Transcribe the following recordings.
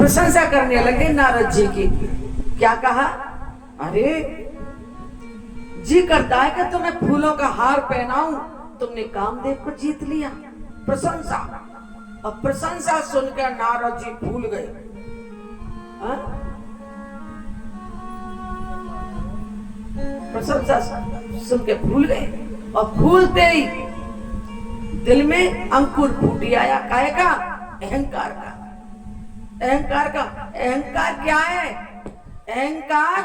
प्रशंसा करने लगे नारद जी की। क्या कहा? अरे जी करता है कि तुम्हें फूलों का हार पहनाऊं, तुमने कामदेव को जीत लिया। प्रशंसा। अब प्रशंसा सुनकर नारद जी फूल गए। प्रशंसा सुन के फूल गए और फूलते ही दिल में अंकुर फूटी आया। काय का? अहंकार का। अहंकार का। अहंकार क्या है? अहंकार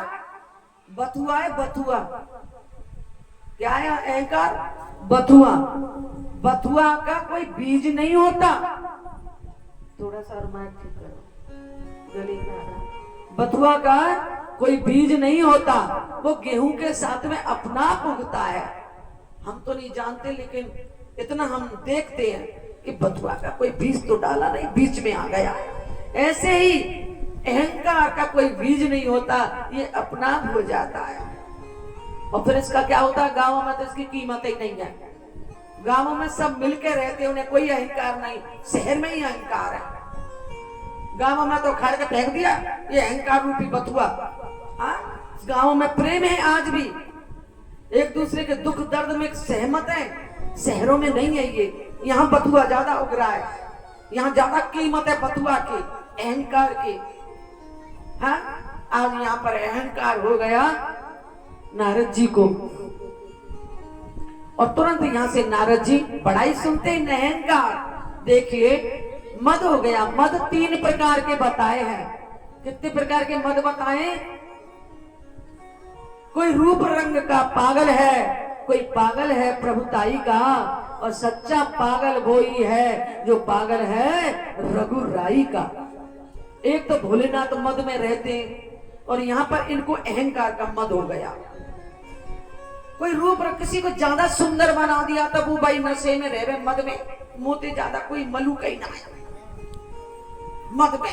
बथुआ है, बथुआ। क्या है अहंकार? बथुआ। बथुआ का कोई बीज नहीं होता। थोड़ा सा माइक ठीक करो, गले में आ रहा। बथुआ का कोई बीज नहीं होता, वो गेहूं के साथ में अपना उगता है। हम तो नहीं जानते, लेकिन इतना हम देखते हैं कि बथुआ का कोई बीज तो डाला नहीं, बीच में आ गया। ऐसे ही अहंकार का कोई बीज नहीं होता, ये अपना हो जाता है। और फिर इसका क्या होता है? गांवों में तो इसकी कीमत ही नहीं है। गांवों में सब मिलके रहते हैं, उन्हें कोई अहंकार नहीं। शहर में ही अहंकार है। गांवों में तो खा के फेंक दिया, ये अहंकार रूपी बथुआ। गांवों में प्रेम है आज भी, एक दूसरे के दुख दर्द में सहमत है। शहरों में नहीं है ये। यहाँ बथुआ ज्यादा उग रहा है, यहाँ ज्यादा कीमत है बथुआ की, अहंकार की। हाँ, आज यहाँ पर अहंकार हो गया नारद जी को, और तुरंत यहां से नारद जी बड़ाई सुनते ही अहंकार। देखिए मद हो गया। मद 3 प्रकार के बताए हैं। कितने प्रकार के मद बताए? कोई रूप रंग का पागल है, कोई पागल है प्रभुताई का, और सच्चा पागल वही है जो पागल है रघुराई का। एक तो भोलेनाथ मद में रहते हैं, और यहाँ पर इनको अहंकार का मद हो गया। कोई रूप किसी को ज्यादा सुंदर बना दिया, तब वो भाई नशे में रह रहे, मद में। मोते ज्यादा कोई मलू कहीं ना है मद में।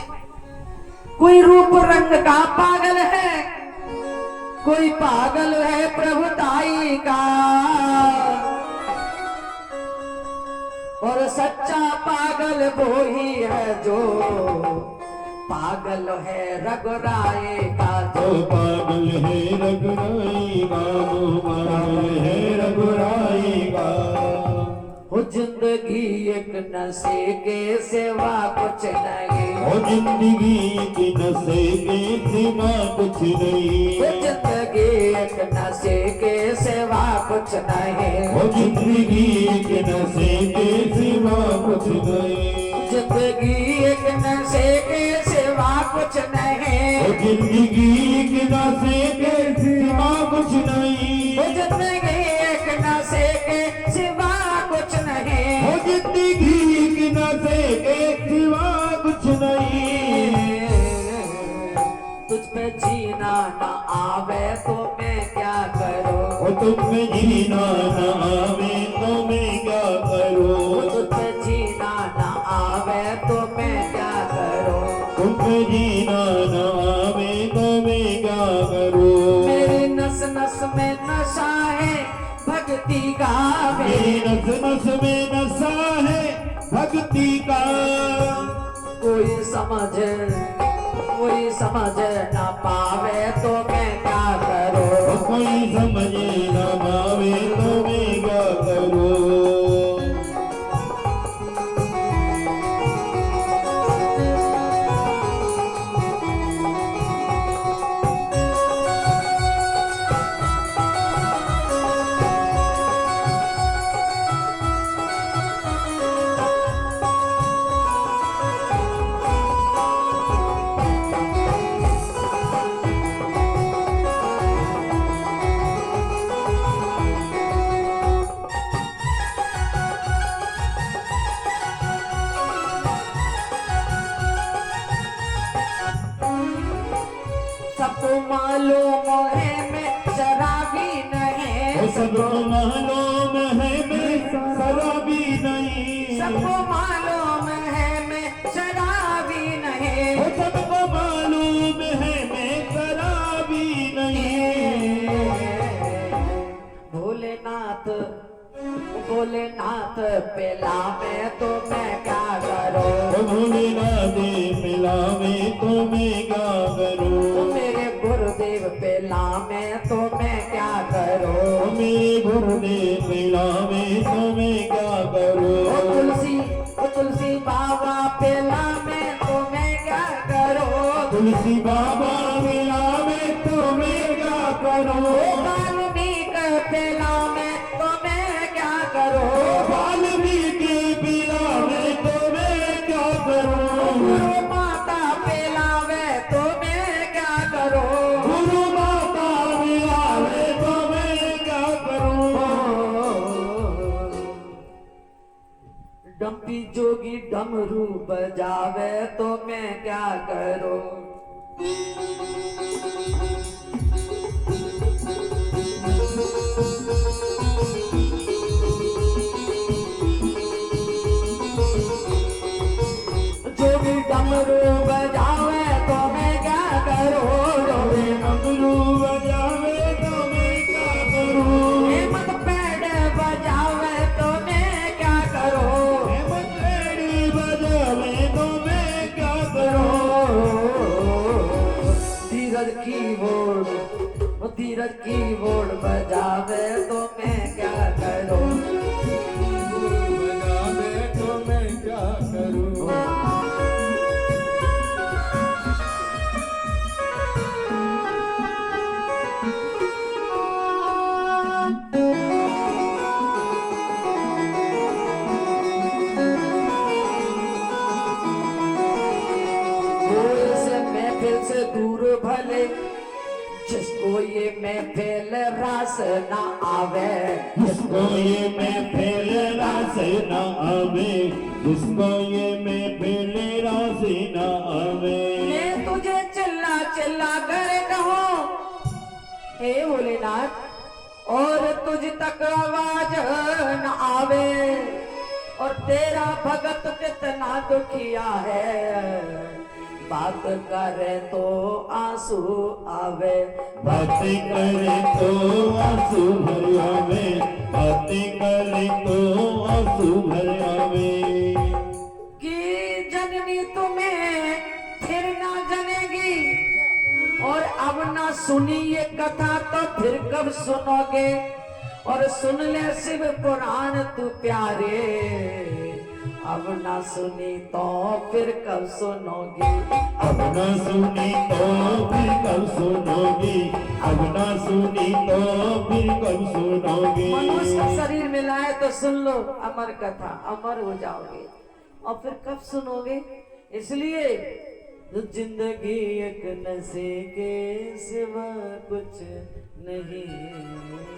कोई रूप रंग का पागल है, कोई पागल है प्रभुताई का, और सच्चा पागल वो ही है जो पागल है रघुराई का। जो पागल है रघुराई का, जो पागल है रघुराई का। हो जिंदगी एक नशे के सिवा कुछ नहीं, हो जिंदगी की नशे के सिवा कुछ नहीं, हो जिंदगी एक नशे के सिवा कुछ नहीं, हो जिंदगी के नशे के सिवा कुछ नहीं, जिंदगी एक नशे के सिवा कुछ नहीं, हो जिंदगी के नशे के सिवा कुछ नहीं, हो जिंदगी एक नशे के सिवा कुछ नहीं, हो जिंदगी के नशे के सिवा कुछ नहीं। तुझ पे जीना न आवे तो मैं क्या करूं, वो तुम में जीना न आवे तो मैं क्या करूं, तुझ पे जीना न आवे तो मैं क्या करूं, तुम में जीना न आवे तो मैं क्या करूं। मेरी नस नस में नशा है भक्ति का, मेरी नस नस में नशा है भक्ति का। कोई समझ न पावे तो मैं क्या करूं, कोई समझे न पावे तो मैं क्या करूं। सबको मालूम है मैं शराबी नहीं, सबको मालूम है मैं शराबी नहीं, सबको मालूम है मैं शराबी नहीं, सबको मालूम है मैं शराबी नहीं। भोलेनाथ भोलेनाथ पिला में तो मैं क्या करूं, भोलेनाथ पिला पिलावे तो मैं क्या करूं, मेरे गुरुदेव पिलावे तो मैं क्या करूं, मेरे गुरुदेव पिलावे तो मैं क्या करूं, ओ तुलसी बाबा पिलावे तो मैं क्या करूं, तुलसी बाबा पिलावे तो मैं क्या करूं, वाल्मीकि पिलावे तो मैं क्या करूं, वाल्मीकि पिलावे तो मैं क्या करूं, गुरु माता पिलावे तो मैं क्या करूं, गुरु माता पिलावे तो मैं क्या करूं, डम्पी जोगी डमरू बजावे तो मैं क्या करूं, जोगी डमरू बजावे तो मैं क्या करूं, जोगी डमरू बजावे तो मैं क्या करूं, हेमत पैड बजावे तो मैं क्या करूं, हेमत पेड़ी बजावे तो मैं क्या करूं, धीरज कीबोर्ड बजावे तो मैं क्या करूं, बजावे तो मैं क्या करूं, दूर से महफिल से दूर भले जिसको ये महफिल रास ना आवे, जिसको ये महफिल रास न आवे, जिसको ये महफिल रास न आवे, मैं तुझे चिल्ला चिल्ला कर कहूं हे भोलेनाथ, और तुझ तक आवाज न आवे, और तेरा भगत कितना दुखिया है, बात करे तो आंसू आवे, बातें करे तो आंसू भर आवे, बातें करे तो आंसू भर आवे, कि जननी तुम्हें फिर ना जनेगी, और अब ना सुनी ये कथा तो फिर कब सुनोगे, और सुन ले शिव पुराण तू प्यारे, अब ना सुनी तो फिर कब सुनोगे, अब न सुनी तो फिर कब सुनोगी, अब न सुनी तो फिर कब सुनोगी, मनुष्य का शरीर मिला है तो सुन लो अमर कथा, अमर हो जाओगे, और फिर कब सुनोगे, इसलिए जिंदगी एक नशे के सिवा कुछ नहीं।